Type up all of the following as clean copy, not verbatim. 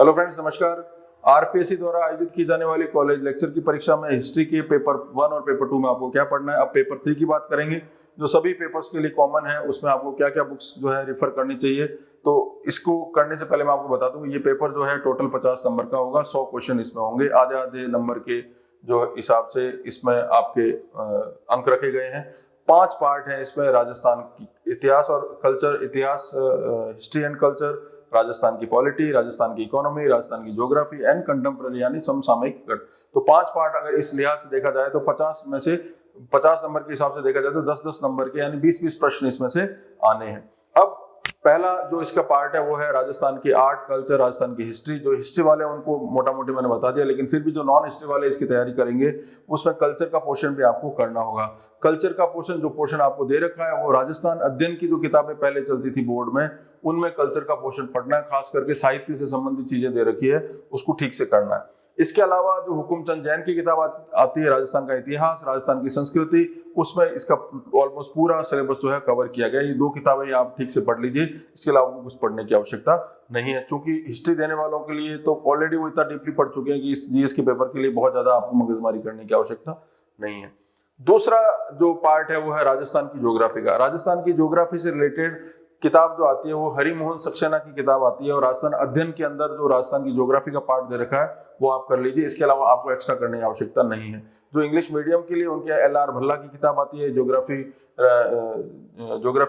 Hello friends, नमस्कार। RPSC द्वारा आयोजित की जाने वाली कॉलेज लेक्चर की परीक्षा में हिस्ट्री के पेपर 1 और पेपर 2 में आपको क्या पढ़ना है। अब पेपर 3 की बात करेंगे जो सभी पेपर्स के लिए कॉमन है। उसमें आपको क्या क्या बुक्स जो है रेफर करनी चाहिए। तो इसको करने से पहले मैं आपको बता दूं, ये पेपर जो है टोटल 50 नंबर का होगा। 100 क्वेश्चन इसमें होंगे। आधे आधे नंबर के जो हिसाब से इसमें आपके अंक रखे गए हैं। 5 पार्ट हैं इसमें। राजस्थान की इतिहास और कल्चर, इतिहास हिस्ट्री एंड कल्चर, राजस्थान की पॉलिटी, राजस्थान की इकोनॉमी, राजस्थान की ज्योग्राफी एंड कंटेम्प्रेरी यानी समसामयिक। तो 5 पार्ट अगर इस लिहाज से देखा जाए तो 50 में से 50 नंबर के हिसाब से देखा जाए तो 10-10 नंबर के यानी 20-20 प्रश्न इसमें से आने हैं। अब पहला जो इसका पार्ट है वो है राजस्थान की आर्ट, कल्चर, राजस्थान की हिस्ट्री। जो हिस्ट्री वाले उनको मोटा मोटी मैंने बता दिया, लेकिन फिर भी जो नॉन हिस्ट्री वाले इसकी तैयारी करेंगे उसमें कल्चर का पोर्शन भी आपको करना होगा। कल्चर का पोर्शन, जो पोर्शन आपको दे रखा है वो राजस्थान अध्ययन की जो किताबें पहले चलती थी बोर्ड में, उनमें कल्चर का पोर्शन पढ़ना है। खास करके साहित्य से संबंधित चीजें दे रखी है, उसको ठीक से करना है। इसके अलावा जो हुकुमचंद जैन की किताब आती है, राजस्थान का इतिहास, राजस्थान की संस्कृति, उसमें इसका ऑलमोस्ट पूरा सिलेबस जो है कवर किया गया। ये 2 किताबें आप ठीक से पढ़ लीजिए। इसके अलावा आपको कुछ पढ़ने की आवश्यकता नहीं है, क्योंकि हिस्ट्री देने वालों के लिए तो ऑलरेडी वो इतना डीपली पढ़ चुके हैं कि इस जीएस के पेपर के लिए बहुत ज्यादा आपको मगजमारी करने की आवश्यकता नहीं है। दूसरा जो पार्ट है वो है राजस्थान की ज्योग्राफी का। राजस्थान की ज्योग्राफी से रिलेटेड किताब जो आती है वो हरिमोहन सक्सेना की किताब आती है, और राजस्थान अध्ययन के अंदर जो राजस्थान की ज्योग्राफी का पार्ट दे रखा है वो आप कर लीजिए। इसके अलावा आपको एक्स्ट्रा करने की आवश्यकता नहीं है। जो इंग्लिश मीडियम के लिए उनके एल आर भल्ला की किताब आती है, ज्योग्राफी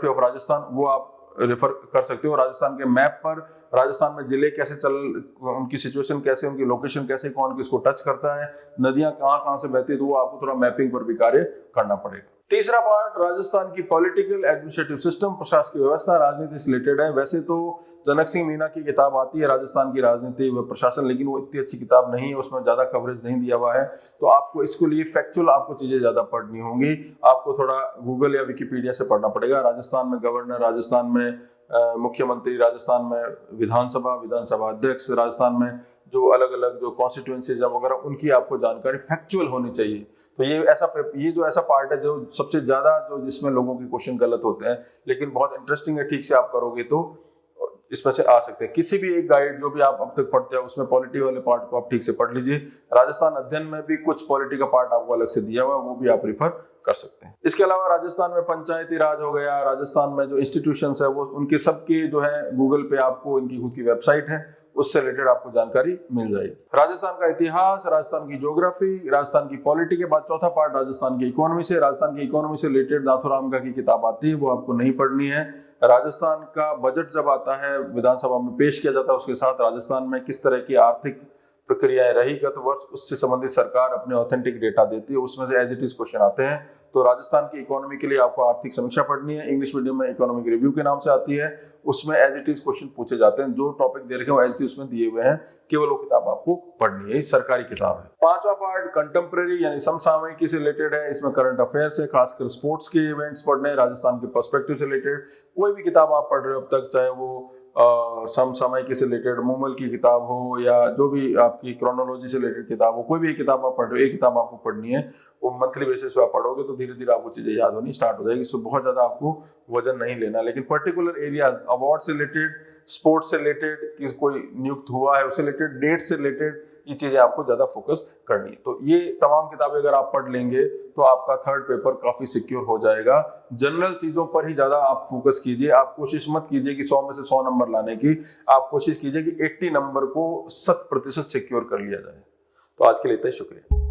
ऑफ राजस्थान, वो आप रेफर कर सकते हो। राजस्थान के मैप पर राजस्थान में जिले कैसे उनकी सिचुएशन कैसे, उनकी लोकेशन कैसे, कौन किसको टच करता है, नदियां कहाँ कहाँ से बहती है, तो वो आपको थोड़ा मैपिंग पर भी कार्य करना पड़ेगा। तीसरा पार्ट राजस्थान की पॉलिटिकल एडमिनिस्ट्रेटिव सिस्टम, प्रशासकीय व्यवस्था, राजनीति से रिलेटेड है। वैसे तो जनक सिंह मीना की किताब आती है राजस्थान की राजनीति व प्रशासन, लेकिन वो इतनी अच्छी किताब नहीं है, उसमें ज्यादा कवरेज नहीं दिया हुआ है। तो आपको इसके लिए फैक्चुअल आपको चीजें ज्यादा पढ़नी होंगी। आपको थोड़ा गूगल या विकिपीडिया से पढ़ना पड़ेगा। राजस्थान में गवर्नर, राजस्थान में मुख्यमंत्री, राजस्थान में विधानसभा अध्यक्ष, राजस्थान में जो अलग अलग जो कॉन्स्टिट्यूएंसीज वगैरह, उनकी आपको जानकारी फैक्चुअल होनी चाहिए। तो ये जो ऐसा पार्ट है जो सबसे ज्यादा, जो जिसमें लोगों के क्वेश्चन गलत होते हैं, लेकिन बहुत इंटरेस्टिंग है। ठीक से आप करोगे तो इसमें से आ सकते हैं। किसी भी एक गाइड जो भी आप अब तक पढ़ते हैं उसमें पॉलिटी वाले पार्ट को आप ठीक से पढ़ लीजिए। राजस्थान अध्ययन में भी कुछ पॉलिटी का पार्ट आपको अलग से दिया हुआ है, वो भी आप रिफर कर सकते हैं। इसके अलावा राजस्थान में पंचायती राज हो गया, राजस्थान में जो इंस्टीट्यूशंस है वो उनके सबके जो है गूगल पे आपको इनकी खुद की वेबसाइट है, उससे रिलेटेड आपको जानकारी मिल जाएगी। राजस्थान का इतिहास, राजस्थान की ज्योग्राफी, राजस्थान की पॉलिटी के बाद चौथा पार्ट राजस्थान की इकोनॉमी से। राजस्थान की इकोनॉमी से रिलेटेड नाथुराम का की किताब आती है, वो आपको नहीं पढ़नी है। राजस्थान का बजट जब आता है विधानसभा में पेश किया जाता है, उसके साथ राजस्थान में किस तरह की आर्थिक प्रक्रियाएं रही गत वर्ष, उससे संबंधित सरकार अपने ऑथेंटिक डेटा देती है, उसमें से एज इट इज क्वेश्चन आते हैं। तो राजस्थान की इकोनॉमी के लिए आपको आर्थिक समीक्षा पढ़नी है। इंग्लिश मीडियम में इकोनॉमिक रिव्यू के नाम से आती है, उसमें एज इट इज क्वेश्चन पूछे जाते हैं। जो टॉपिक दे रखे हैं वो एज इट इज उसमें दिए हुए हैं, केवल वो किताब आपको पढ़नी है। ये सरकारी किताब है। 5वां पार्ट कंटेम्प्रेरी यानी समसामयिक से रिलेटेड है। इसमें करंट अफेयर से, खासकर स्पोर्ट्स के इवेंट्स पढ़ने हैं, राजस्थान के पर्सपेक्टिव से रिलेटेड। कोई भी किताब आप पढ़ रहे हो अब तक, चाहे वो समसामयिक से रिलेटेड मूमल की किताब हो या जो भी आपकी क्रोनोलॉजी से रिलेटेड किताब हो, कोई भी एक किताब आप पढ़ रहे हो, एक किताब आपको पढ़नी है, वो मंथली बेसिस पे आप पढ़ोगे तो धीरे धीरे आपको चीजें याद होनी स्टार्ट हो जाएगी। इसमें बहुत ज्यादा आपको वजन नहीं लेना, लेकिन पर्टिकुलर एरियाज, अवार्ड से रिलेटेड, स्पोर्ट्स से रिलेटेड, कोई नियुक्त हुआ है उससे रिलेटेड, डेट से रिलेटेड, ये चीजें आपको ज्यादा फोकस करनी है। तो ये तमाम किताबें अगर आप पढ़ लेंगे तो आपका थर्ड पेपर काफी सिक्योर हो जाएगा। जनरल चीजों पर ही ज्यादा आप फोकस कीजिए। आप कोशिश मत कीजिए कि 100 में से 100 नंबर लाने की, आप कोशिश कीजिए कि 80 नंबर को 100% सिक्योर कर लिया जाए। तो आज के लिए इतना ही, शुक्रिया।